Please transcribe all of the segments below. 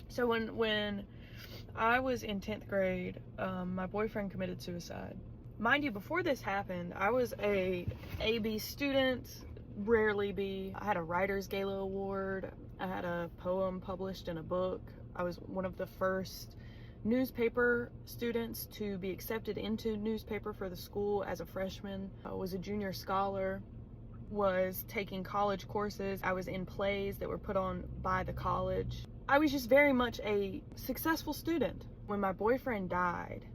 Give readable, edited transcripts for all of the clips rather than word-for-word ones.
So when I was in 10th grade, my boyfriend committed suicide. Mind you, before this happened, I was a B student, rarely B. I had a Writers Gala award. I had a poem published in a book. I was one of the first newspaper students to be accepted into newspaper for the school as a freshman. I was a junior scholar, was taking college courses. I was in plays that were put on by the college. I was just very much a successful student. When my boyfriend died,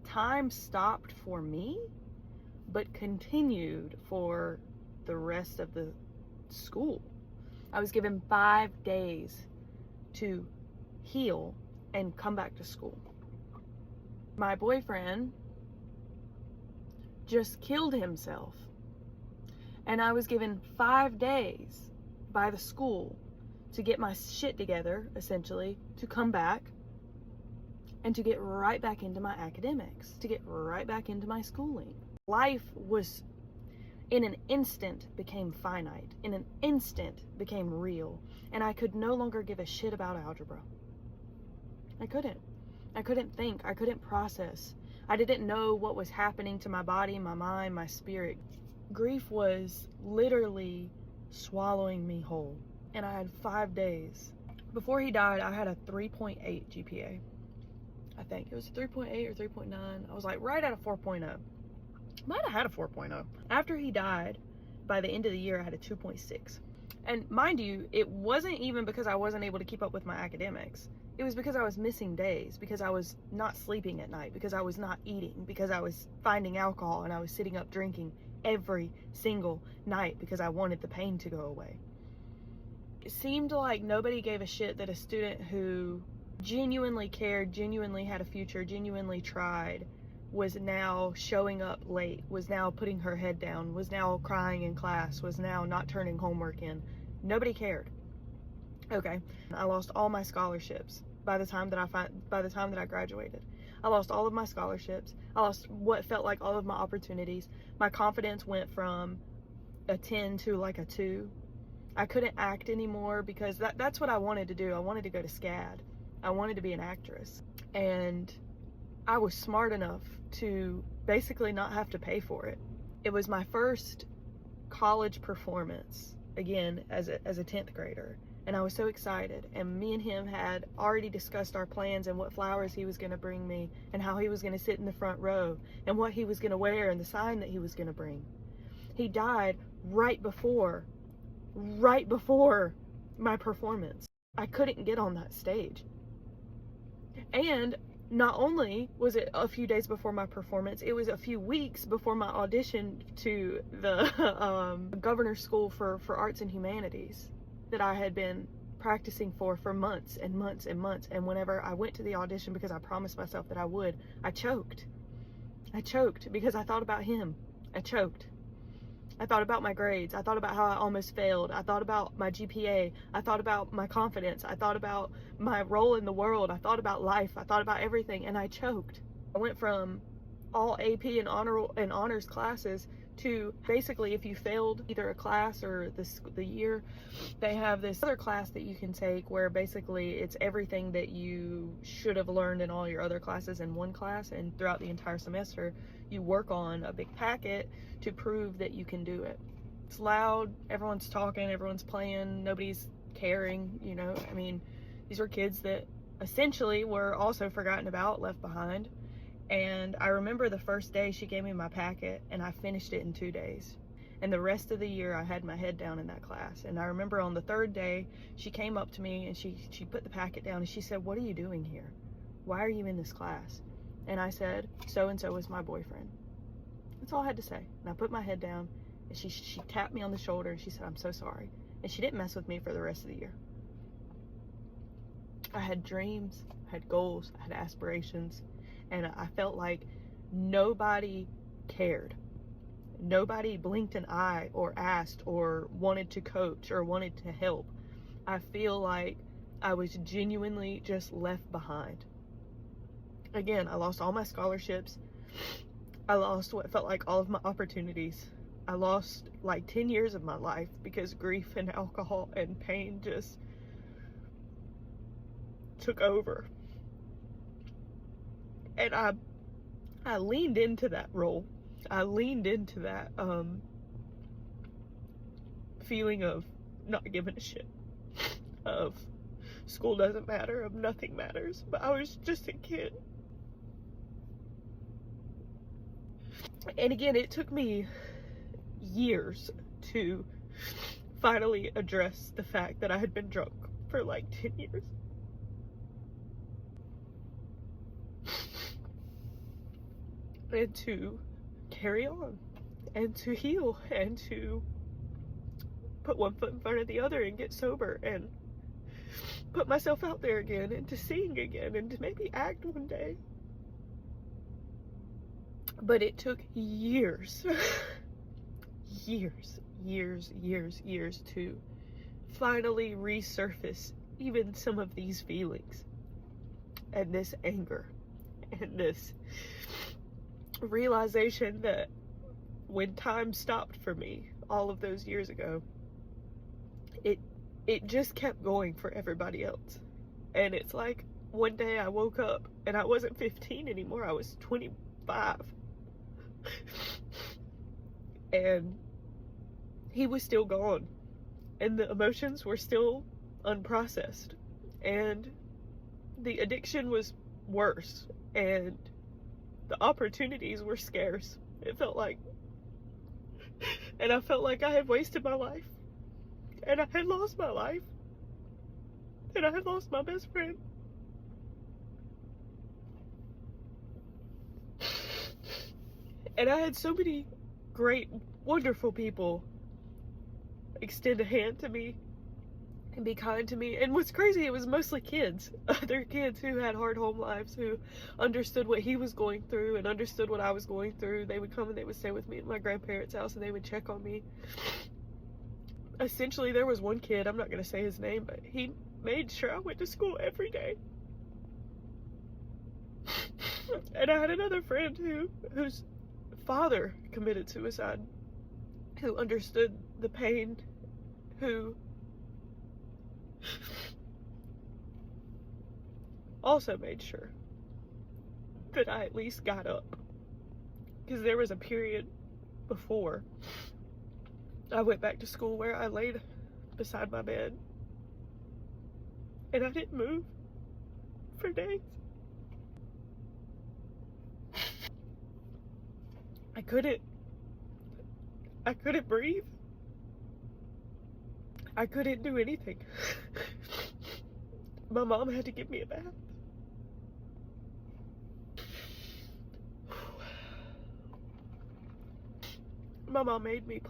time stopped for me, but continued for the rest of the school. I was given 5 days to heal and come back to school. My boyfriend just killed himself, and I was given 5 days by the school to get my shit together, essentially, to come back and to get right back into my academics, to get right back into my schooling. Life was, in an instant, became finite, in an instant became real, and I could no longer give a shit about algebra. I couldn't think, I couldn't process. I didn't know what was happening to my body, my mind, my spirit. Grief was literally swallowing me whole. And I had 5 days. Before he died, I had a 3.8 GPA. I think it was 3.8 or 3.9. I was like right at a 4.0. Might have had a 4.0. After he died, by the end of the year, I had a 2.6. And mind you, it wasn't even because I wasn't able to keep up with my academics. It was because I was missing days, because I was not sleeping at night, because I was not eating, because I was finding alcohol and I was sitting up drinking every single night because I wanted the pain to go away. It seemed like nobody gave a shit that a student who genuinely cared, genuinely had a future, genuinely tried, was now showing up late, was now putting her head down, was now crying in class, was now not turning homework in. Nobody cared. Okay, I lost all my scholarships by the time that I graduated. I lost all of my scholarships. I lost what felt like all of my opportunities. My confidence went from a 10 to like a 2. I couldn't act anymore because that's what I wanted to do. I wanted to go to SCAD. I wanted to be an actress. And I was smart enough to basically not have to pay for it. It was my first college performance, again, as a 10th grader. And I was so excited. And me and him had already discussed our plans and what flowers he was going to bring me and how he was going to sit in the front row and what he was going to wear and the sign that he was going to bring. He died right before my performance. I couldn't get on that stage. And not only was it a few days before my performance, it was a few weeks before my audition to the Governor's School for Arts and Humanities that I had been practicing for months and months and months. And whenever I went to the audition, because I promised myself that I would, I choked. I choked because I thought about him. I choked. I thought about my grades. I thought about how I almost failed. I thought about my GPA. I thought about my confidence. I thought about my role in the world. I thought about life. I thought about everything, and I choked. I went from all AP and honors classes to basically, if you failed either a class or the year, they have this other class that you can take where basically it's everything that you should have learned in all your other classes in one class, and throughout the entire semester you work on a big packet to prove that you can do it. It's loud, everyone's talking, everyone's playing, nobody's caring, you know. I mean, these were kids that essentially were also forgotten about, left behind. And I remember the first day she gave me my packet and I finished it in 2 days. And the rest of the year I had my head down in that class. And I remember on the third day she came up to me and she put the packet down and she said, "What are you doing here? Why are you in this class?" And I said, "So-and-so was my boyfriend." That's all I had to say. And I put my head down and she tapped me on the shoulder and she said, "I'm so sorry." And she didn't mess with me for the rest of the year. I had dreams, I had goals, I had aspirations. And I felt like nobody cared. Nobody blinked an eye or asked or wanted to coach or wanted to help. I feel like I was genuinely just left behind. Again, I lost all my scholarships. I lost what felt like all of my opportunities. I lost like 10 years of my life because grief and alcohol and pain just took over. And I leaned into that role. I leaned into that feeling of not giving a shit, of school doesn't matter, of nothing matters. But I was just a kid. And again, it took me years to finally address the fact that I had been drunk for like 10 years. And to carry on, and to heal, and to put one foot in front of the other and get sober, and put myself out there again, and to sing again, and to maybe act one day. But it took years, years to finally resurface even some of these feelings, and this anger, and this realization that when time stopped for me all of those years ago, it just kept going for everybody else. And it's like one day I woke up and I wasn't 15 anymore, I was 25. And he was still gone, and the emotions were still unprocessed, and the addiction was worse, and the opportunities were scarce, it felt like. And I felt like I had wasted my life, and I had lost my life, and I had lost my best friend. And I had so many great, wonderful people extend a hand to me and be kind to me. And what's crazy, it was mostly kids, other kids who had hard home lives, who understood what he was going through and understood what I was going through. They would come and they would stay with me at my grandparents' house, and they would check on me. Essentially, there was one kid, I'm not going to say his name, but he made sure I went to school every day. And I had another friend whose father committed suicide, who understood the pain, who also made sure that I at least got up. Because there was a period before I went back to school where I laid beside my bed and I didn't move for days. I couldn't breathe. I couldn't do anything. My mom had to give me a bath. My mom made me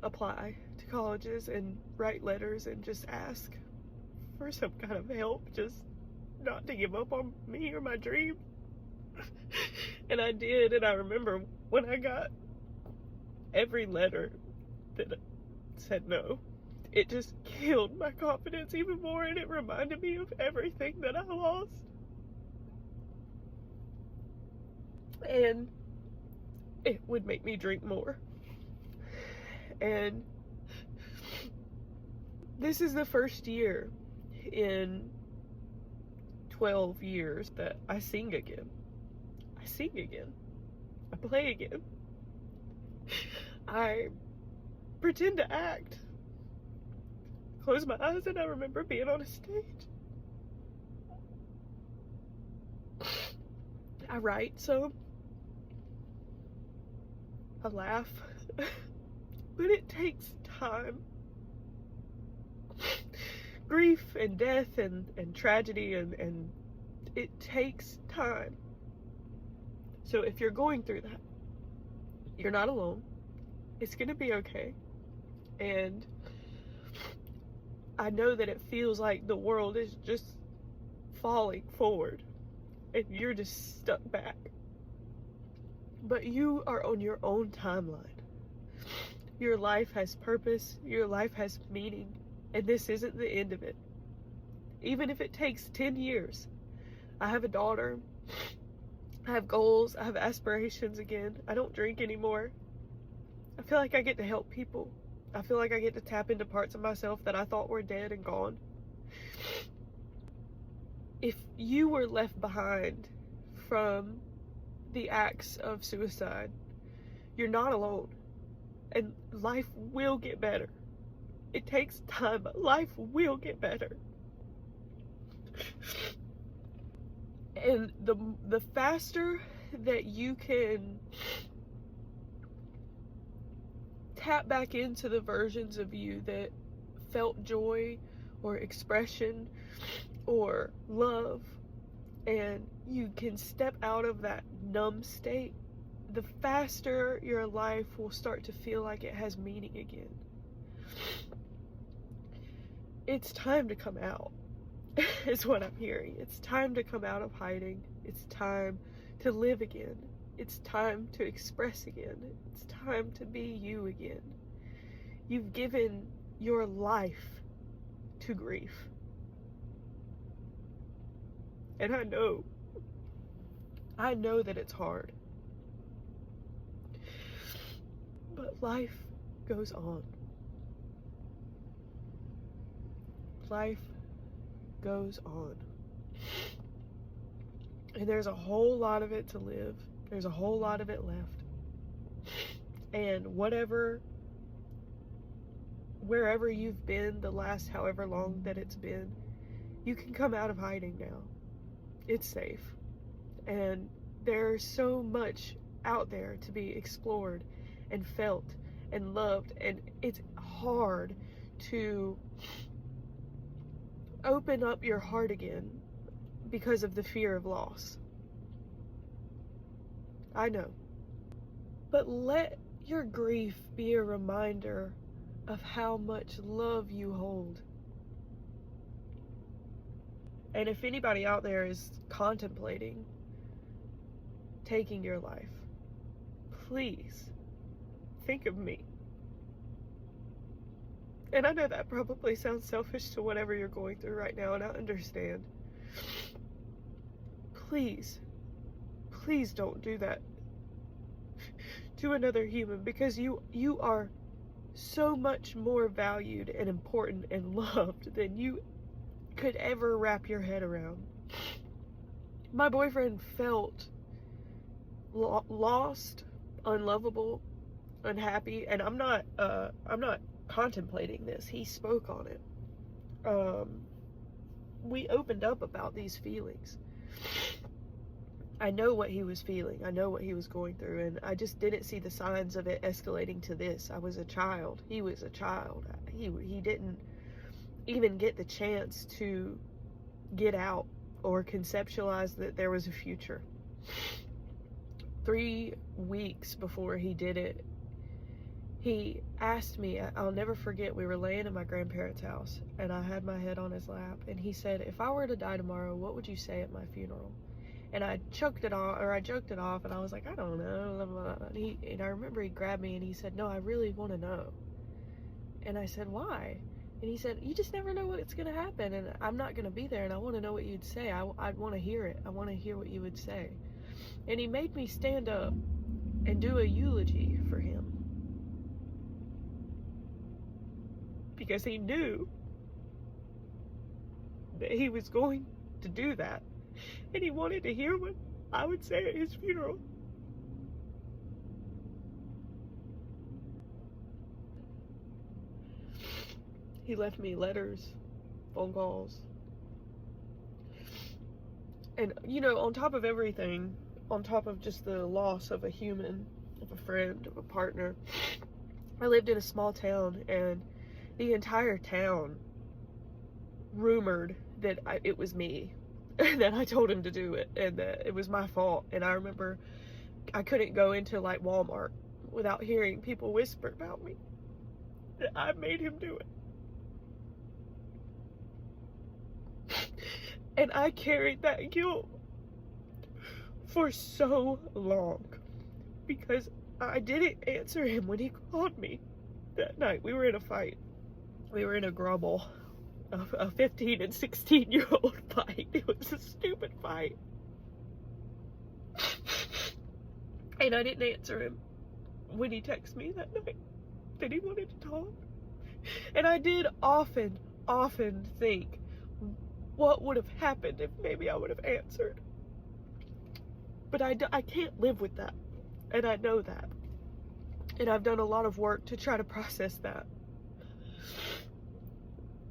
apply to colleges and write letters and just ask for some kind of help, just not to give up on me or my dream. And I did, and I remember when I got every letter that said no, it just killed my confidence even more, and it reminded me of everything that I lost. And it would make me drink more. And this is the first year in 12 years that I sing again. I sing again. I play again. I pretend to act. Close my eyes and I remember being on a stage. I write some. I laugh. But it takes time. Grief and death and tragedy and it takes time. So if you're going through that, you're not alone. It's gonna be okay. And I know that it feels like the world is just falling forward and you're just stuck back. But you are on your own timeline. Your life has purpose, your life has meaning, and this isn't the end of it. Even if it takes 10 years. I have a daughter, I have goals, I have aspirations again. I don't drink anymore. I feel like I get to help people. I feel like I get to tap into parts of myself that I thought were dead and gone. if you were left behind from the acts of suicide, you're not alone. And life will get better. It takes time, but life will get better. And the faster that you can tap back into the versions of you that felt joy or expression or love, and you can step out of that numb state, the faster your life will start to feel like it has meaning again. It's time to come out, is what I'm hearing. It's time to come out of hiding. It's time to live again. It's time to express again. It's time to be you again. You've given your life to grief. And I know that it's hard. But life goes on. Life goes on. And there's a whole lot of it to live. There's a whole lot of it left. And wherever you've been the last however long that it's been, you can come out of hiding now. It's safe. And there's so much out there to be explored and felt and loved, and it's hard to open up your heart again because of the fear of loss. I know. But let your grief be a reminder of how much love you hold. And if anybody out there is contemplating taking your life, please think of me. And I know that probably sounds selfish to whatever you're going through right now, and I understand. Please don't do that to another human, because you are so much more valued and important and loved than you could ever wrap your head around. My boyfriend felt lost, unlovable, unhappy, and I'm not contemplating this. He spoke on it. We opened up about these feelings. I know what he was feeling. I know what he was going through, and I just didn't see the signs of it escalating to this. I was a child. He was a child. He didn't even get the chance to get out or conceptualize that there was a future. 3 weeks before he did it, he asked me, I'll never forget, we were laying in my grandparents' house, and I had my head on his lap, and he said, if I were to die tomorrow, what would you say at my funeral? And I joked it off, and I was like, I don't know, blah, blah, blah. And I remember he grabbed me and he said, no, I really want to know. And I said, why? And he said, you just never know what's going to happen, and I'm not going to be there, and I want to know what you'd say. I'd want to hear it. I want to hear what you would say. And he made me stand up and do a eulogy for him. Because he knew that he was going to do that. And he wanted to hear what I would say at his funeral. He left me letters, phone calls. And, you know, on top of everything, on top of just the loss of a human, of a friend, of a partner, I lived in a small town, and the entire town rumored that it was me, that I told him to do it, and that it was my fault. And I remember I couldn't go into like Walmart without hearing people whisper about me, that I made him do it. And I carried that guilt for so long, because I didn't answer him when he called me that night. We were in a fight. We were in a grumble, a 15 and 16-year-old fight. It was a stupid fight. And I didn't answer him when he texted me that night that he wanted to talk. And I did often think, what would have happened if maybe I would have answered. But I can't live with that, and I know that. And I've done a lot of work to try to process that.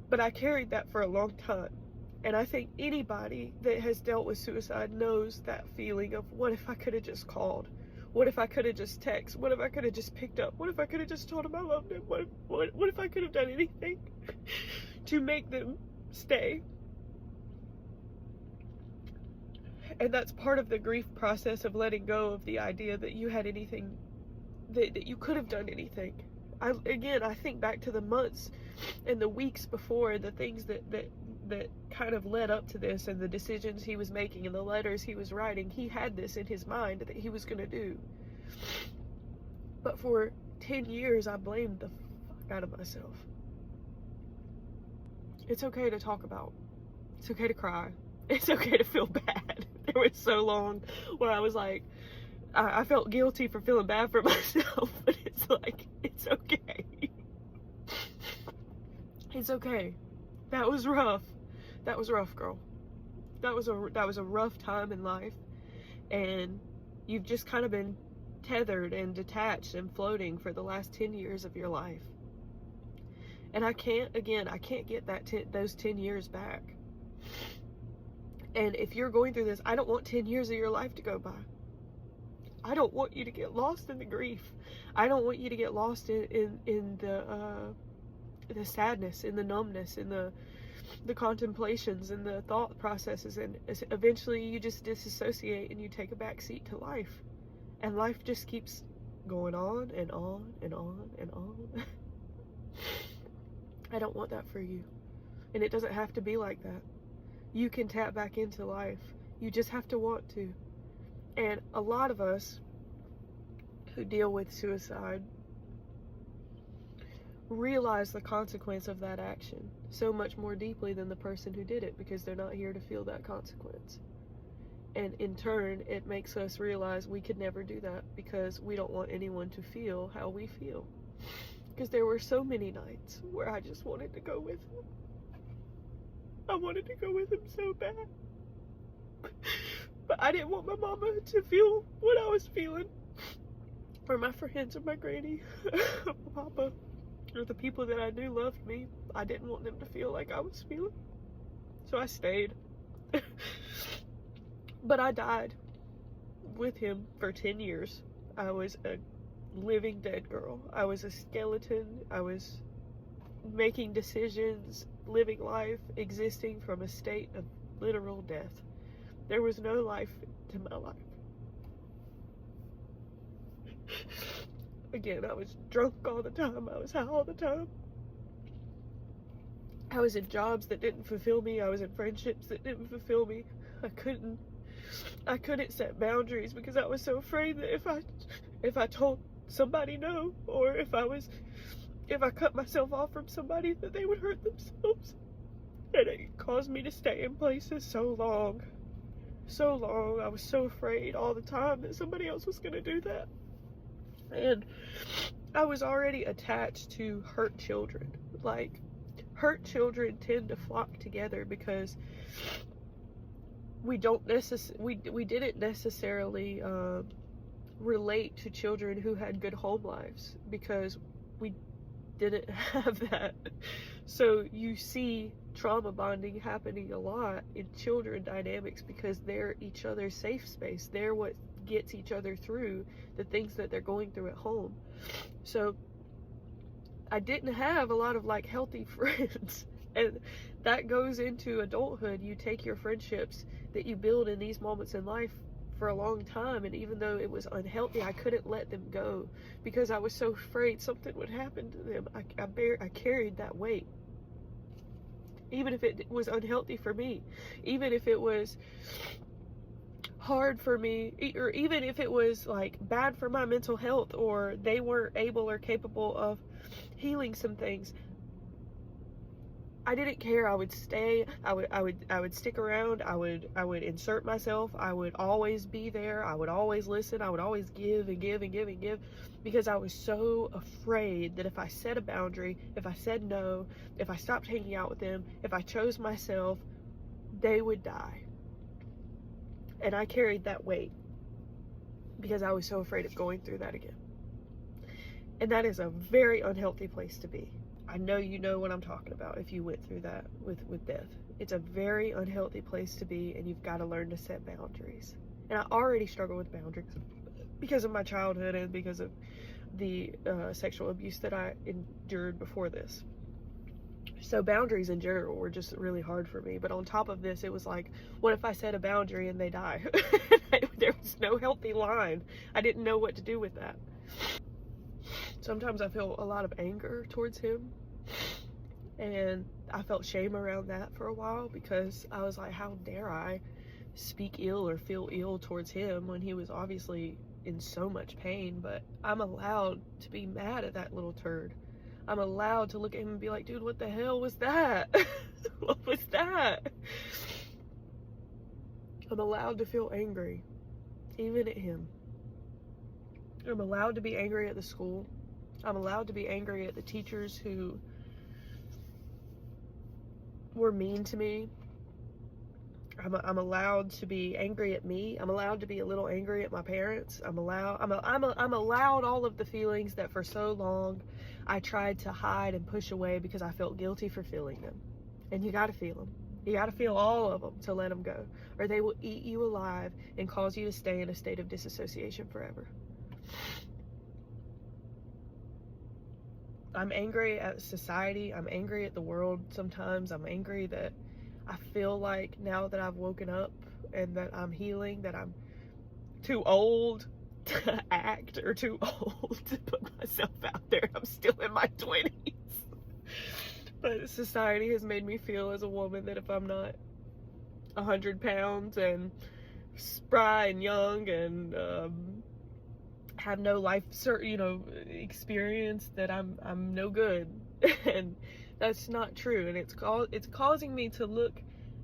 But I carried that for a long time. And I think anybody that has dealt with suicide knows that feeling of, what if I could have just called? What if I could have just texted? What if I could have just picked up? What if I could have just told him I loved him? What if I could have done anything to make them stay? And that's part of the grief process of letting go of the idea that you had anything, that you could have done anything. I think back to the months and the weeks before, the things that kind of led up to this, and the decisions he was making and the letters he was writing. He had this in his mind that he was going to do. But for 10 years, I blamed the fuck out of myself. It's okay to talk about. It's okay to cry. It's okay to feel bad. There was so long where I was like, I felt guilty for feeling bad for myself, but it's like, it's okay. It's okay. That was rough. That was rough, girl. That was a rough time in life, and you've just kind of been tethered and detached and floating for the last 10 years of your life. And I can't get those 10 years back. And if you're going through this, I don't want 10 years of your life to go by. I don't want you to get lost in the grief. I don't want you to get lost in the sadness, in the numbness, in the contemplations and the thought processes, and eventually you just disassociate and you take a back seat to life, and life just keeps going on and on and on and on. I don't want that for you, and it doesn't have to be like that. You can tap back into life. You just have to want to. And a lot of us who deal with suicide realize the consequence of that action so much more deeply than the person who did it, because they're not here to feel that consequence. And in turn, it makes us realize we could never do that, because we don't want anyone to feel how we feel. Because there were so many nights where I just wanted to go with him. I wanted to go with him so bad. But I didn't want my mama to feel what I was feeling, or my friends, or my granny, or my papa, or the people that I knew loved me. I didn't want them to feel like I was feeling. So I stayed. But I died with him for 10 years. I was a living dead girl. I was a skeleton. I was making decisions, living life, existing from a state of literal death. There was no life to my life. Again, I was drunk all the time. I was high all the time. I was in jobs that didn't fulfill me. I was in friendships that didn't fulfill me. I couldn't set boundaries because I was so afraid that if I told somebody no, or if I cut myself off from somebody, that they would hurt themselves. And it caused me to stay in places so long. So long. I was so afraid all the time that somebody else was going to do that. And I was already attached to hurt children. Like, hurt children tend to flock together because we didn't necessarily relate to children who had good home lives, because we didn't have that. So you see trauma bonding happening a lot in children dynamics, because they're each other's safe space. They're what gets each other through the things that they're going through at home. So I didn't have a lot of like healthy friends, and that goes into adulthood. You take your friendships that you build in these moments in life for a long time, and even though it was unhealthy, I couldn't let them go because I was so afraid something would happen to them. I carried that weight, even if it was unhealthy for me, even if it was hard for me, or even if it was like bad for my mental health, or they weren't able or capable of healing some things. I didn't care. I would stay. I would stick around. I would insert myself. I would always be there. I would always listen. I would always give and give and give and give, because I was so afraid that if I set a boundary, if I said no, if I stopped hanging out with them, if I chose myself, they would die. And I carried that weight because I was so afraid of going through that again. And that is a very unhealthy place to be. I know you know what I'm talking about if you went through that with death. It's a very unhealthy place to be, and you've got to learn to set boundaries. And I already struggle with boundaries because of my childhood and because of the sexual abuse that I endured before this. So boundaries in general were just really hard for me. But on top of this, it was like, what if I set a boundary and they die? There was no healthy line. I didn't know what to do with that. Sometimes I feel a lot of anger towards him. And I felt shame around that for a while because I was like, how dare I speak ill or feel ill towards him when he was obviously in so much pain. But I'm allowed to be mad at that little turd. I'm allowed to look at him and be like, dude, what the hell was that? What was that? I'm allowed to feel angry, even at him. I'm allowed to be angry at the school. I'm allowed to be angry at the teachers who were mean to me. I'm allowed to be angry at me. I'm allowed to be a little angry at my parents. I'm allowed all of the feelings that for so long I tried to hide and push away because I felt guilty for feeling them. And you got to feel them. You got to feel all of them to let them go, or they will eat you alive and cause you to stay in a state of disassociation forever. I'm angry at society. I'm angry at the world sometimes. I'm angry that I feel like now that I've woken up and that I'm healing, that I'm too old to act or too old to put myself out there. I'm still in my 20s. But society has made me feel as a woman that if I'm not 100 pounds and spry and young and have no life, experience, that I'm no good. And that's not true. And it's causing me to look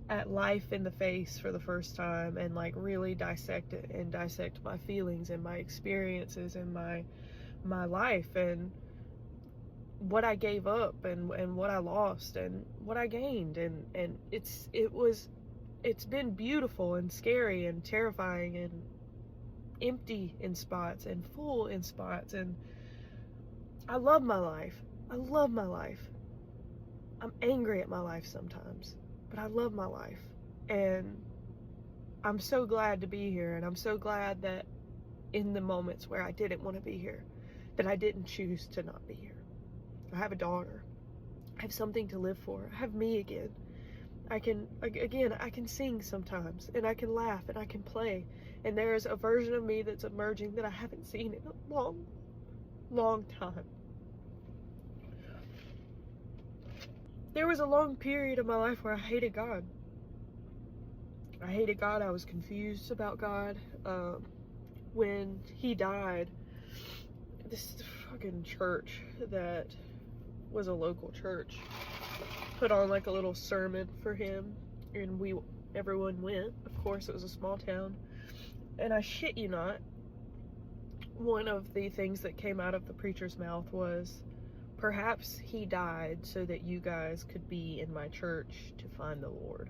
at life in the face for the first time and like really dissect it and dissect my feelings and my experiences and my life and what I gave up and what I lost and what I gained. And it's been beautiful and scary and terrifying and empty in spots and full in spots. And I love my life. I love my life. I'm angry at my life sometimes, but I love my life. And I'm so glad to be here. And I'm so glad that in the moments where I didn't want to be here, that I didn't choose to not be here. I have a daughter. I have something to live for. I have me again. I can sing sometimes, and I can laugh, and I can play. And there's a version of me that's emerging that I haven't seen in a long, long time. There was a long period of my life where I hated God. I hated God. I was confused about God. When he died, this fucking church that was a local church put on like a little sermon for him, and everyone went. Of course, it was a small town. And I shit you not, one of the things that came out of the preacher's mouth was, perhaps he died so that you guys could be in my church to find the Lord.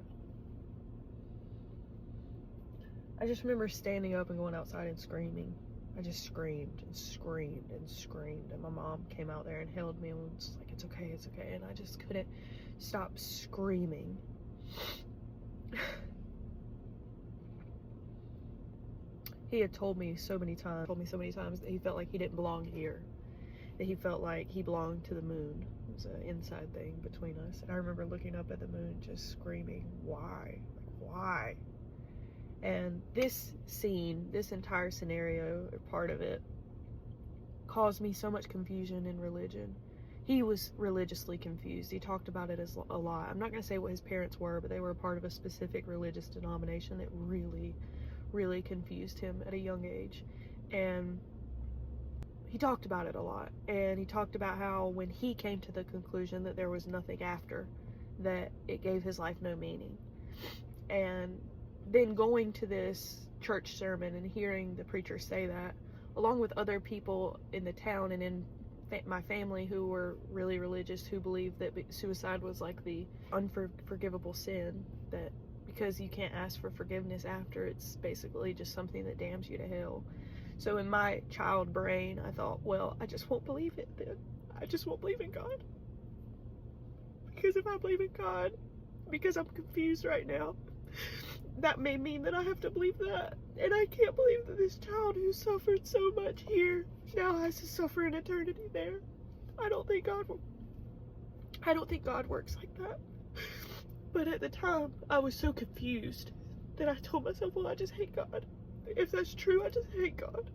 I just remember standing up and going outside and screaming. I just screamed and screamed and screamed. And my mom came out there and held me and was like, it's okay, it's okay. And I just couldn't stop screaming. He had told me so many times that he felt like he didn't belong here. That he felt like he belonged to the moon. It was an inside thing between us. And I remember looking up at the moon just screaming, why? Like, why? And this scene, this entire scenario, or part of it, caused me so much confusion in religion. He was religiously confused. He talked about it as a lot. I'm not going to say what his parents were, but they were a part of a specific religious denomination that really, really confused him at a young age. And he talked about it a lot. And he talked about how when he came to the conclusion that there was nothing after, that it gave his life no meaning. And then going to this church sermon and hearing the preacher say that, along with other people in the town and in my family who were really religious, who believed that suicide was like the unforgivable sin, that because you can't ask for forgiveness after. It's basically just something that damns you to hell. So in my child brain, I thought, well, I just won't believe it then. I just won't believe in God. Because if I believe in God, because I'm confused right now, that may mean that I have to believe that. And I can't believe that this child who suffered so much here now has to suffer an eternity there. I don't think God works like that. But at the time, I was so confused that I told myself, well, I just hate God. If that's true, I just hate God.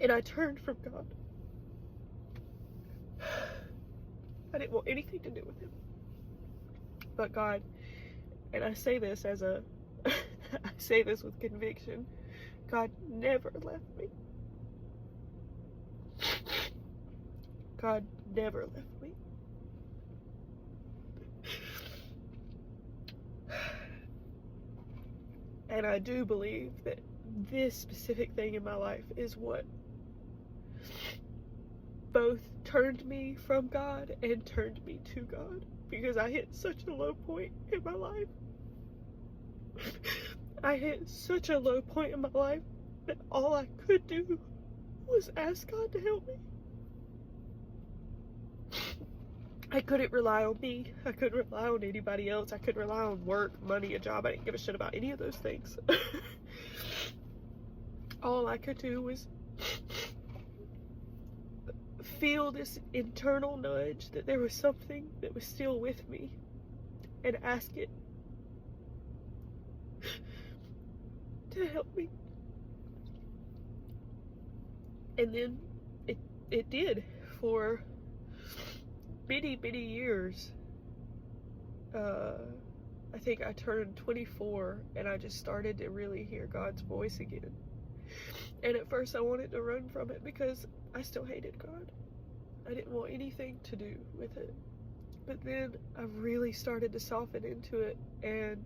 And I turned from God. I didn't want anything to do with him. But God, and I say this I say this with conviction, God never left me. God never left me. And I do believe that this specific thing in my life is what both turned me from God and turned me to God, because I hit such a low point in my life. I hit such a low point in my life that all I could do was ask God to help me. I couldn't rely on me. I couldn't rely on anybody else. I couldn't rely on work, money, a job. I didn't give a shit about any of those things. All I could do was feel this internal nudge that there was something that was still with me, and ask it to help me. And then it did for many years. I think I turned 24 and I just started to really hear God's voice again. And at first I wanted to run from it because I still hated God. I didn't want anything to do with it. But then I really started to soften into it, and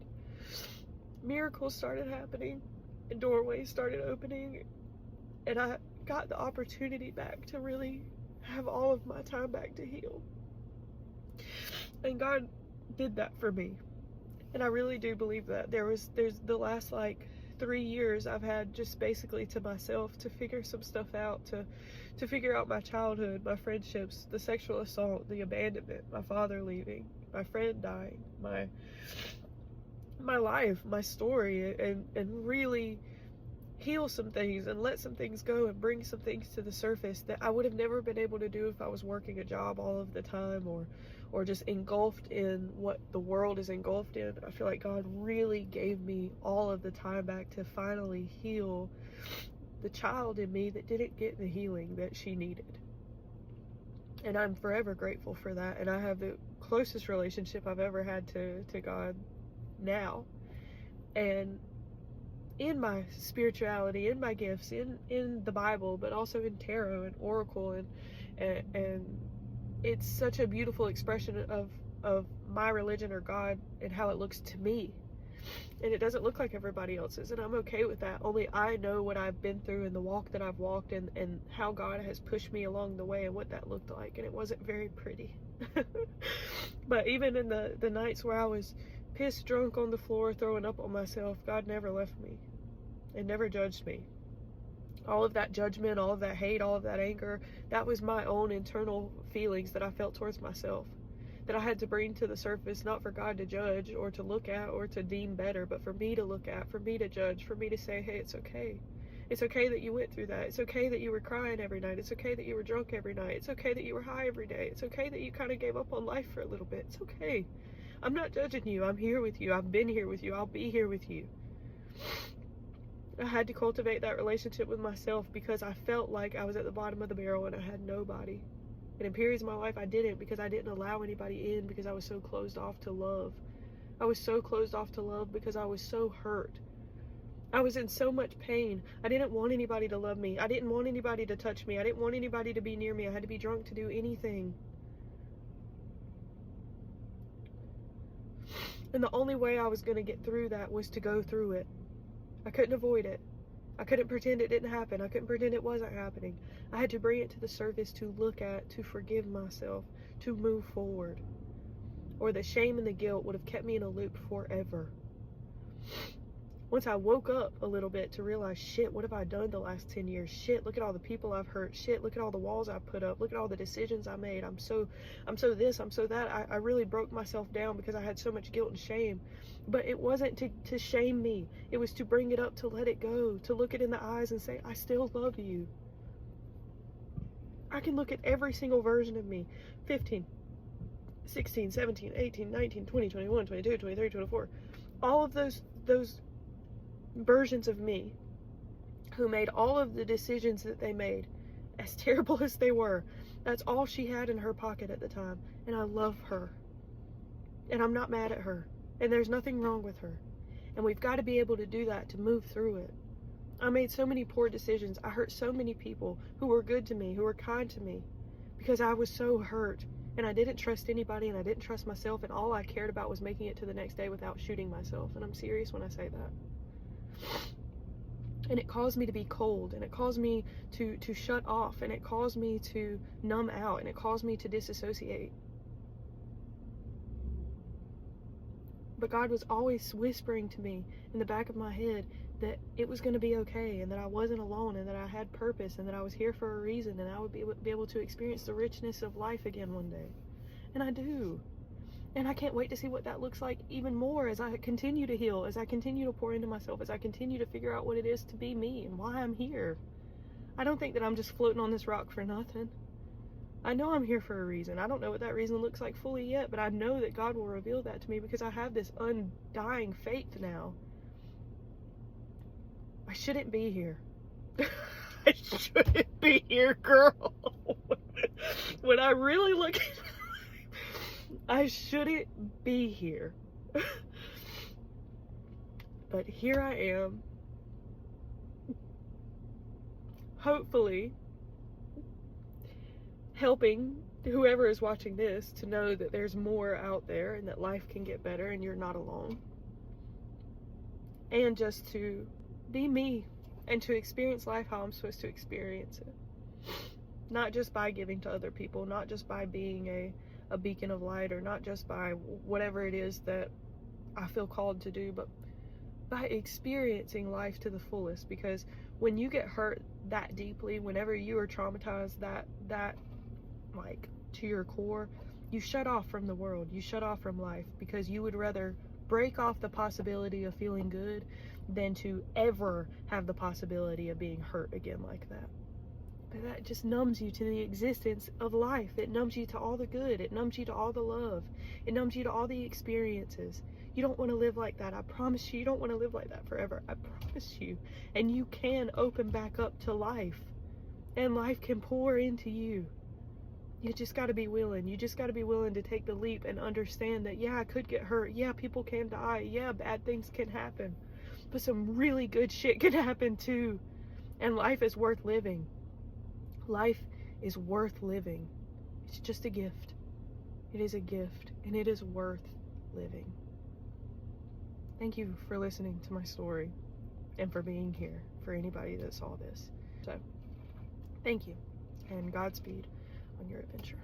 miracles started happening and doorways started opening, and I got the opportunity back to really have all of my time back to heal. And God did that for me. And I really do believe that. There's the last 3 years I've had just basically to myself to figure some stuff out, to figure out my childhood, my friendships, the sexual assault, the abandonment, my father leaving, my friend dying, my life, my story, and really heal some things and let some things go and bring some things to the surface that I would have never been able to do if I was working a job all of the time, or just engulfed in what the world is engulfed in. I feel like God really gave me all of the time back to finally heal the child in me that didn't get the healing that she needed. And I'm forever grateful for that. And I have the closest relationship I've ever had to God now. And in my spirituality, in my gifts, in the Bible, but also in tarot and oracle, and it's such a beautiful expression of my religion or God and how it looks to me. And it doesn't look like everybody else's, and I'm okay with that. Only I know what I've been through and the walk that I've walked, and how God has pushed me along the way and what that looked like, and it wasn't very pretty. But even in the nights where I was pissed drunk on the floor throwing up on myself, God never left me and never judged me. All of that judgment, all of that hate, all of that anger, that was my own internal feelings that I felt towards myself, that I had to bring to the surface, not for God to judge or to look at or to deem better, but for me to look at, for me to judge, for me to say, hey, it's okay. It's okay that you went through that. It's okay that you were crying every night. It's okay that you were drunk every night. It's okay that you were high every day. It's okay that you kind of gave up on life for a little bit. It's okay. I'm not judging you. I'm here with you. I've been here with you. I'll be here with you. I had to cultivate that relationship with myself because I felt like I was at the bottom of the barrel and I had nobody. And in periods of my life, I didn't, because I didn't allow anybody in, because I was so closed off to love. I was so closed off to love because I was so hurt. I was in so much pain. I didn't want anybody to love me. I didn't want anybody to touch me. I didn't want anybody to be near me. I had to be drunk to do anything. And the only way I was going to get through that was to go through it. I couldn't avoid it. I couldn't pretend it didn't happen. I couldn't pretend it wasn't happening. I had to bring it to the surface, to look at, to forgive myself, to move forward. or the shame and the guilt would have kept me in a loop forever. Once I woke up a little bit to realize, shit, what have I done the last 10 years? Shit, look at all the people I've hurt. Shit, look at all the walls I've put up. Look at all the decisions I made. I'm so this, I'm so that. I really broke myself down because I had so much guilt and shame. But it wasn't to shame me. It was to bring it up, to let it go, to look it in the eyes and say, I still love you. I can look at every single version of me, 15, 16, 17, 18, 19, 20, 21, 22, 23, 24. All of those versions of me who made all of the decisions that they made, as terrible as they were. That's all she had in her pocket at the time. And I love her. And I'm not mad at her. And there's nothing wrong with her. And we've got to be able to do that, to move through it. I made so many poor decisions. I hurt so many people who were good to me, who were kind to me, because I was so hurt. And I didn't trust anybody, and I didn't trust myself, and all I cared about was making it to the next day without shooting myself. And I'm serious when I say that. And it caused me to be cold, and it caused me to shut off, and it caused me to numb out, and it caused me to disassociate. But God was always whispering to me in the back of my head that it was going to be okay, and that I wasn't alone, and that I had purpose, and that I was here for a reason, and I would be able to experience the richness of life again one day. And I do. And I can't wait to see what that looks like even more as I continue to heal, as I continue to pour into myself, as I continue to figure out what it is to be me and why I'm here. I don't think that I'm just floating on this rock for nothing. I know I'm here for a reason. I don't know what that reason looks like fully yet, but I know that God will reveal that to me because I have this undying faith now. I shouldn't be here. I shouldn't be here, girl. When I really look at it, I shouldn't be here. But here I am. Hopefully helping whoever is watching this to know that there's more out there and that life can get better and you're not alone. And just to be me and to experience life how I'm supposed to experience it. Not just by giving to other people, not just by being a beacon of light, or not just by whatever it is that I feel called to do, but by experiencing life to the fullest. Because when you get hurt that deeply, whenever you are traumatized that like to your core, you shut off from the world, you shut off from life, because you would rather break off the possibility of feeling good than to ever have the possibility of being hurt again like that. But that just numbs you to the existence of life. It numbs you to all the good. It numbs you to all the love. It numbs you to all the experiences. You don't want to live like that. I promise you, you don't want to live like that forever. I promise you. And you can open back up to life. And life can pour into you. You just got to be willing. You just got to be willing to take the leap and understand that, yeah, I could get hurt. Yeah, people can die. Yeah, bad things can happen. But some really good shit can happen too. And life is worth living. Life is worth living. It's just a gift. It is a gift, and it is worth living. Thank you for listening to my story and for being here for anybody that saw this. So, thank you, and Godspeed on your adventure.